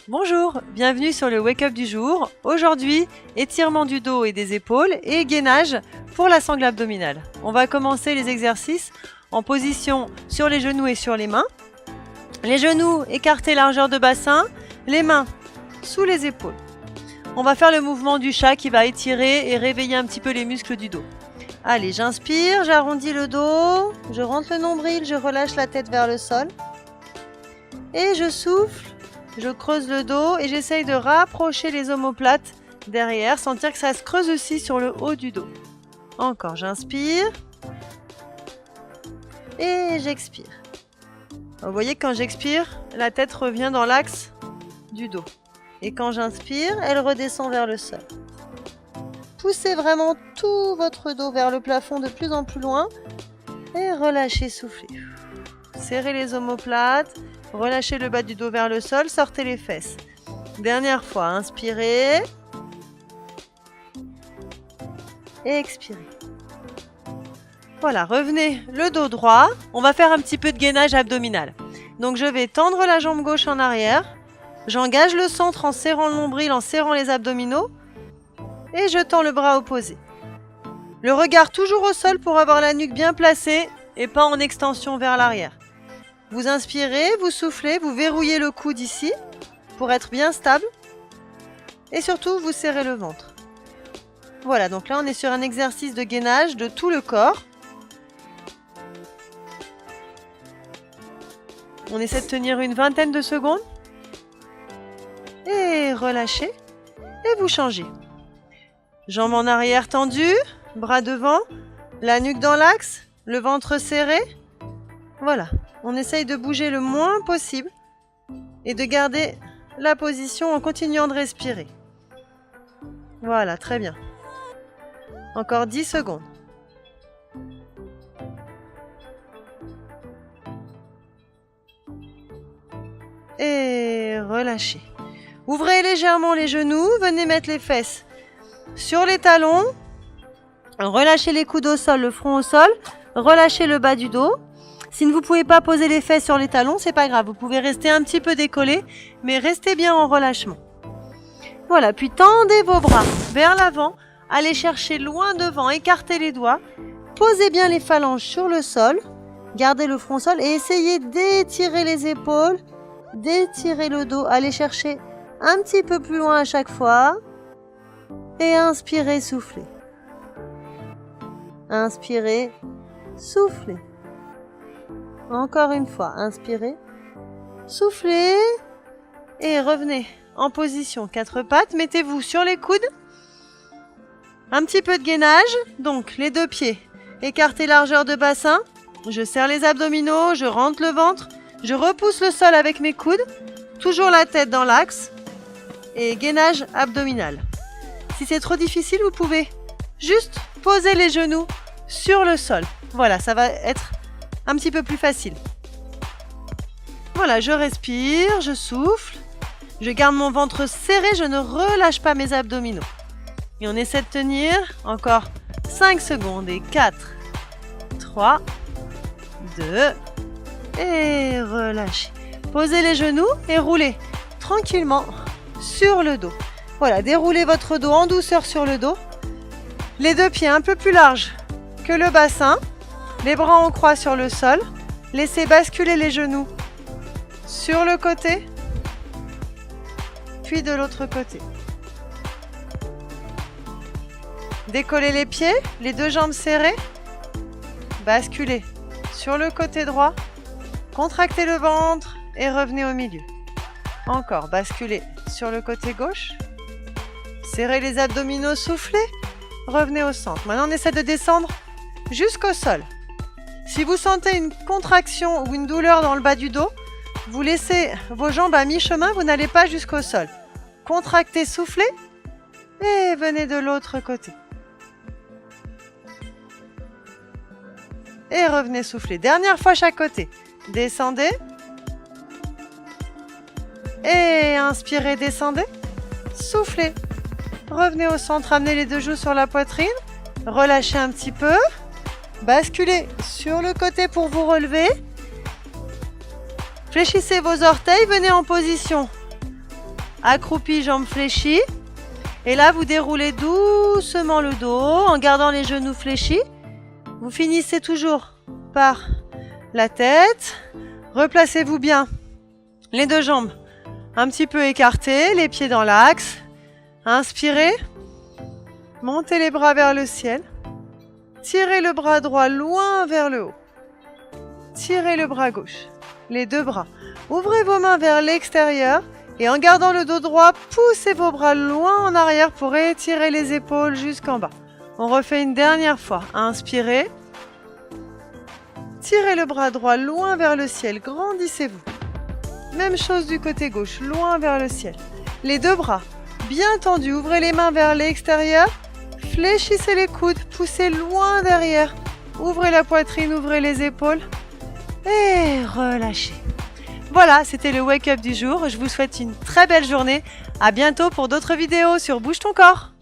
Bonjour, bienvenue sur le Wake Up du jour. Aujourd'hui, étirement du dos et des épaules et gainage pour la sangle abdominale. On va commencer les exercices en position sur les genoux et sur les mains. Les genoux écartés largeur de bassin, les mains sous les épaules. On va faire le mouvement du chat qui va étirer et réveiller un petit peu les muscles du dos. Allez, j'inspire, j'arrondis le dos, je rentre le nombril, je relâche la tête vers le sol. Et je souffle. Je creuse le dos et j'essaye de rapprocher les omoplates derrière, sentir que ça se creuse aussi sur le haut du dos. Encore, j'inspire et j'expire. Vous voyez que quand j'expire, la tête revient dans l'axe du dos. Et quand j'inspire, elle redescend vers le sol. Poussez vraiment tout votre dos vers le plafond de plus en plus loin et relâchez, soufflez. Serrez les omoplates. Relâchez le bas du dos vers le sol, sortez les fesses. Dernière fois, inspirez. Et expirez. Voilà, revenez le dos droit. On va faire un petit peu de gainage abdominal. Donc je vais tendre la jambe gauche en arrière. J'engage le centre en serrant le nombril, en serrant les abdominaux. Et je tends le bras opposé. Le regard toujours au sol pour avoir la nuque bien placée et pas en extension vers l'arrière. Vous inspirez, vous soufflez, vous verrouillez le coude ici pour être bien stable et surtout vous serrez le ventre. Voilà, donc là on est sur un exercice de gainage de tout le corps. On essaie de tenir une vingtaine de secondes et relâchez et vous changez. Jambes en arrière tendues, bras devant, la nuque dans l'axe, le ventre serré. Voilà. On essaye de bouger le moins possible et de garder la position en continuant de respirer. Voilà, très bien. Encore 10 secondes. Et relâchez. Ouvrez légèrement les genoux, venez mettre les fesses sur les talons. Relâchez les coudes au sol, le front au sol. Relâchez le bas du dos. Si vous ne pouvez pas poser les fesses sur les talons, c'est pas grave. Vous pouvez rester un petit peu décollé, mais restez bien en relâchement. Voilà, puis tendez vos bras vers l'avant. Allez chercher loin devant, écartez les doigts. Posez bien les phalanges sur le sol. Gardez le front au sol et essayez d'étirer les épaules, d'étirer le dos. Allez chercher un petit peu plus loin à chaque fois. Et inspirez, soufflez. Inspirez, soufflez. Encore une fois, inspirez, soufflez et revenez en position 4 pattes. Mettez-vous sur les coudes. Un petit peu de gainage, donc les deux pieds écartés largeur de bassin. Je serre les abdominaux, je rentre le ventre, je repousse le sol avec mes coudes. Toujours la tête dans l'axe et gainage abdominal. Si c'est trop difficile, vous pouvez juste poser les genoux sur le sol. Voilà, ça va être un petit peu plus facile. Voilà, je respire, je souffle, je garde mon ventre serré, je ne relâche pas mes abdominaux. Et on essaie de tenir encore 5 secondes. Et 4, 3, 2, et relâchez. Posez les genoux et roulez tranquillement sur le dos. Voilà, déroulez votre dos en douceur sur le dos. Les deux pieds un peu plus larges que le bassin. Les bras en croix sur le sol. Laissez basculer les genoux sur le côté, puis de l'autre côté. Décollez les pieds, les deux jambes serrées. Basculez sur le côté droit. Contractez le ventre et revenez au milieu. Encore, basculez sur le côté gauche. Serrez les abdominaux, soufflez. Revenez au centre. Maintenant, on essaie de descendre jusqu'au sol. Si vous sentez une contraction ou une douleur dans le bas du dos, vous laissez vos jambes à mi-chemin, vous n'allez pas jusqu'au sol. Contractez, soufflez et venez de l'autre côté. Et revenez souffler. Dernière fois chaque côté. Descendez. Et inspirez, descendez. Soufflez. Revenez au centre, amenez les deux joues sur la poitrine. Relâchez un petit peu. Basculez sur le côté pour vous relever. Fléchissez vos orteils, venez en position accroupi, jambes fléchies. Et là, vous déroulez doucement le dos en gardant les genoux fléchis. Vous finissez toujours par la tête. Replacez-vous bien. Les deux jambes un petit peu écartées, les pieds dans l'axe. Inspirez. Montez les bras vers le ciel. Tirez le bras droit loin vers le haut. Tirez le bras gauche. Les deux bras. Ouvrez vos mains vers l'extérieur et en gardant le dos droit, poussez vos bras loin en arrière pour étirer les épaules jusqu'en bas. On refait une dernière fois. Inspirez. Tirez le bras droit loin vers le ciel. Grandissez-vous. Même chose du côté gauche, loin vers le ciel. Les deux bras bien tendus. Ouvrez les mains vers l'extérieur. Fléchissez les coudes. Poussez loin derrière. Ouvrez la poitrine, ouvrez les épaules. Et relâchez. Voilà, c'était le wake-up du jour. Je vous souhaite une très belle journée. À bientôt pour d'autres vidéos sur Bouge ton corps.